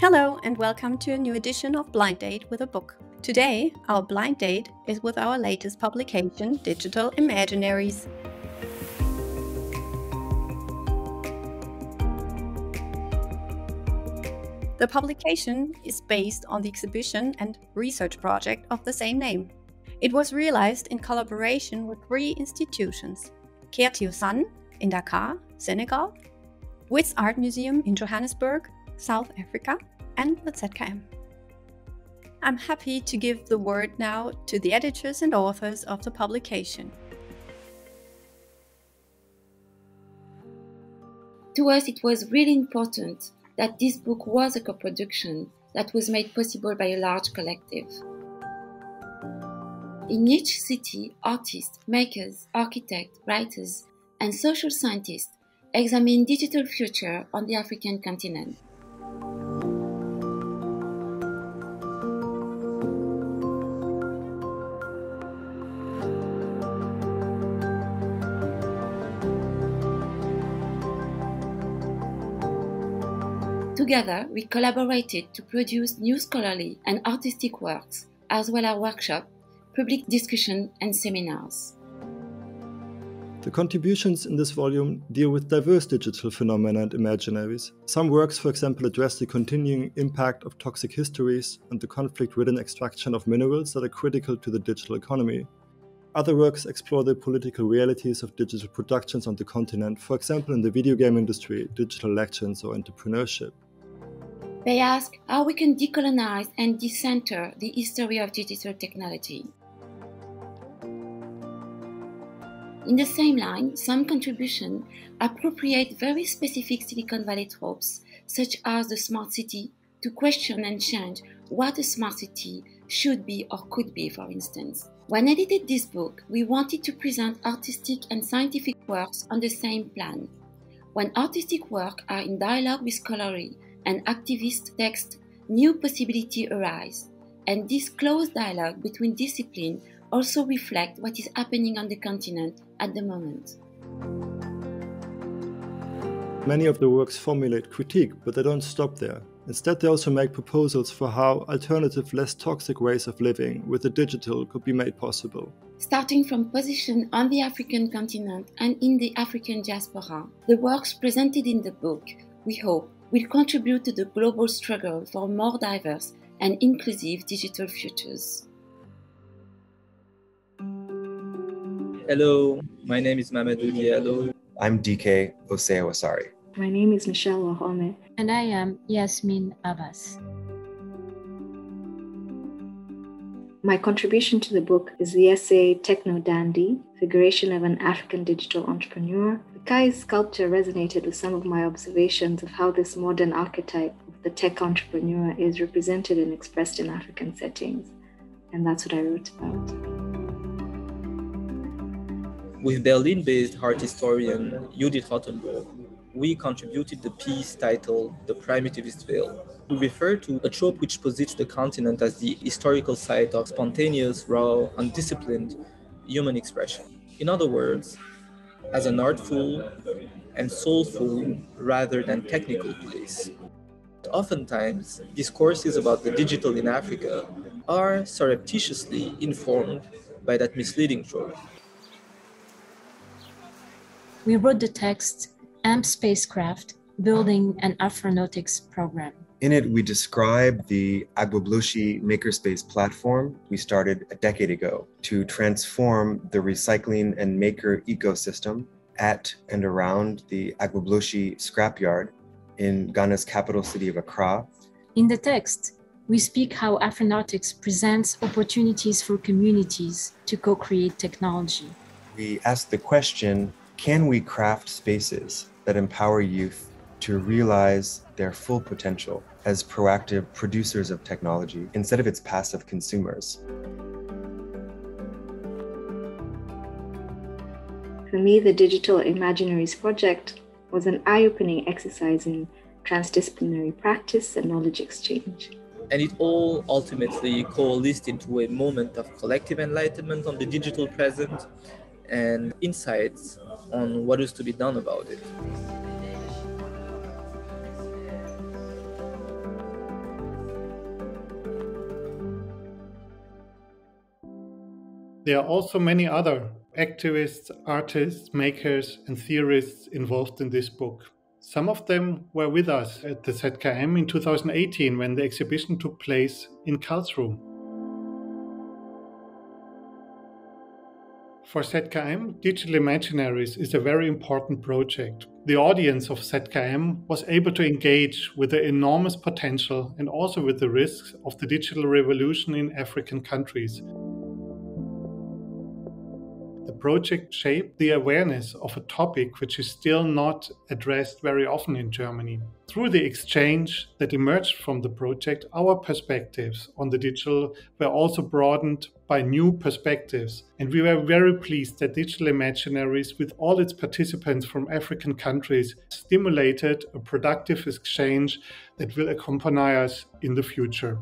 Hello and welcome to a new edition of Blind Date with a Book. Today, our blind date is with our latest publication, Digital Imaginaries. The publication is based on the exhibition and research project of the same name. It was realized in collaboration with 3 institutions: Sun in Dakar, Senegal, Wits Art Museum in Johannesburg, South Africa, and the ZKM. I'm happy to give the word now to the editors and authors of the publication. To us, it was really important that this book was a co-production that was made possible by a large collective. In each city, artists, makers, architects, writers, and social scientists examine digital future on the African continent. Together, we collaborated to produce new scholarly and artistic works, as well as workshops, public discussion, and seminars. The contributions in this volume deal with diverse digital phenomena and imaginaries. Some works, for example, address the continuing impact of toxic histories and the conflict-ridden extraction of minerals that are critical to the digital economy. Other works explore the political realities of digital productions on the continent, for example in the video game industry, digital elections, or entrepreneurship. They ask how we can decolonize and decenter the history of digital technology. In the same line, some contributions appropriate very specific Silicon Valley tropes, such as the smart city, to question and change what a smart city should be or could be, for instance. When edited this book, we wanted to present artistic and scientific works on the same plan. When artistic works are in dialogue with scholarly and activist text, new possibilities arise, and this close dialogue between disciplines also reflects what is happening on the continent at the moment. Many of the works formulate critique, but they don't stop there. Instead, they also make proposals for how alternative, less toxic ways of living with the digital could be made possible. Starting from position on the African continent and in the African diaspora, the works presented in the book, we hope, will contribute to the global struggle for more diverse and inclusive digital futures. Hello, my name is Mamadou Diallo. I'm DK Osei-Wasari. My name is Michelle Wahome. And I am Yasmin Abbas. My contribution to the book is the essay Techno Dandy, Figuration of an African Digital Entrepreneur. Kai's sculpture resonated with some of my observations of how this modern archetype of the tech entrepreneur is represented and expressed in African settings. And that's what I wrote about. With Berlin-based art historian Judith Rothenburg, we contributed the piece titled The Primitivist Veil. We refer to a trope which posits the continent as the historical site of spontaneous, raw, undisciplined human expression. In other words, as an artful and soulful rather than technical place. Oftentimes, discourses about the digital in Africa are surreptitiously informed by that misleading trope. We wrote the text AMP Spacecraft, Building an Afronautics Program. In it, we describe the Agbobloshi Makerspace platform we started a decade ago to transform the recycling and maker ecosystem at and around the Agbobloshi scrapyard in Ghana's capital city of Accra. In the text, we speak how Afronautics presents opportunities for communities to co-create technology. We ask the question, can we craft spaces that empower youth to realize their full potential as proactive producers of technology instead of its passive consumers? For me, the Digital Imaginaries project was an eye-opening exercise in transdisciplinary practice and knowledge exchange. And it all ultimately coalesced into a moment of collective enlightenment on the digital present and insights on what is to be done about it. There are also many other activists, artists, makers, and theorists involved in this book. Some of them were with us at the ZKM in 2018 when the exhibition took place in Karlsruhe. For ZKM, Digital Imaginaries is a very important project. The audience of ZKM was able to engage with the enormous potential and also with the risks of the digital revolution in African countries. The project shaped the awareness of a topic which is still not addressed very often in Germany. Through the exchange that emerged from the project, our perspectives on the digital were also broadened by new perspectives. And we were very pleased that Digital Imaginaries, with all its participants from African countries, stimulated a productive exchange that will accompany us in the future.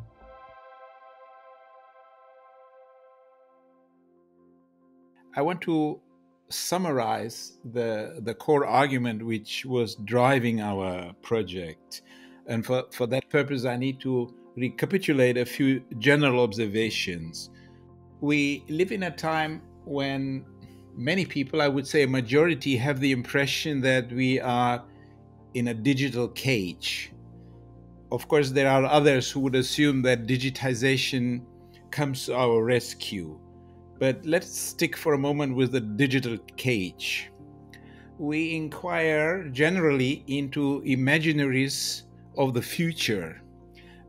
I want to summarize the core argument which was driving our project. And for that purpose, I need to recapitulate a few general observations. We live in a time when many people, I would say a majority, have the impression that we are in a digital cage. Of course, there are others who would assume that digitization comes to our rescue. But let's stick for a moment with the digital cage. We inquire generally into imaginaries of the future,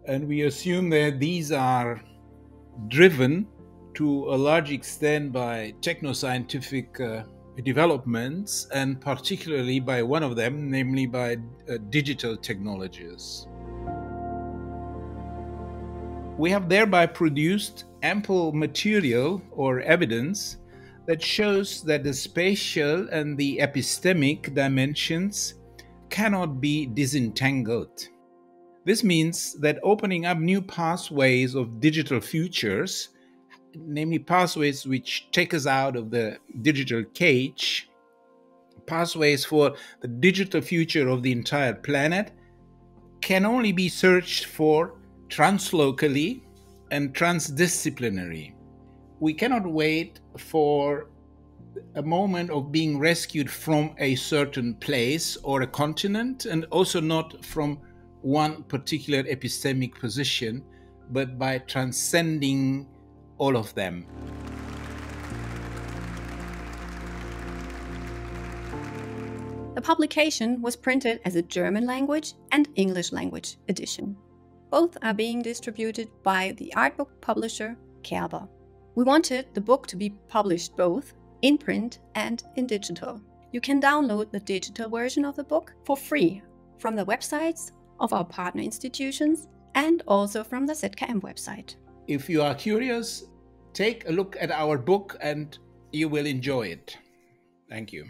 and we assume that these are driven to a large extent by techno-scientific developments, and particularly by one of them, namely by digital technologies. We have thereby produced ample material or evidence that shows that the spatial and the epistemic dimensions cannot be disentangled. This means that opening up new pathways of digital futures, namely pathways which take us out of the digital cage, pathways for the digital future of the entire planet, can only be searched for translocally and transdisciplinary. We cannot wait for a moment of being rescued from a certain place or a continent, and also not from one particular epistemic position, but by transcending all of them. The publication was printed as a German language and English language edition. Both are being distributed by the art book publisher Kerber. We wanted the book to be published both in print and in digital. You can download the digital version of the book for free from the websites of our partner institutions and also from the ZKM website. If you are curious, take a look at our book and you will enjoy it. Thank you.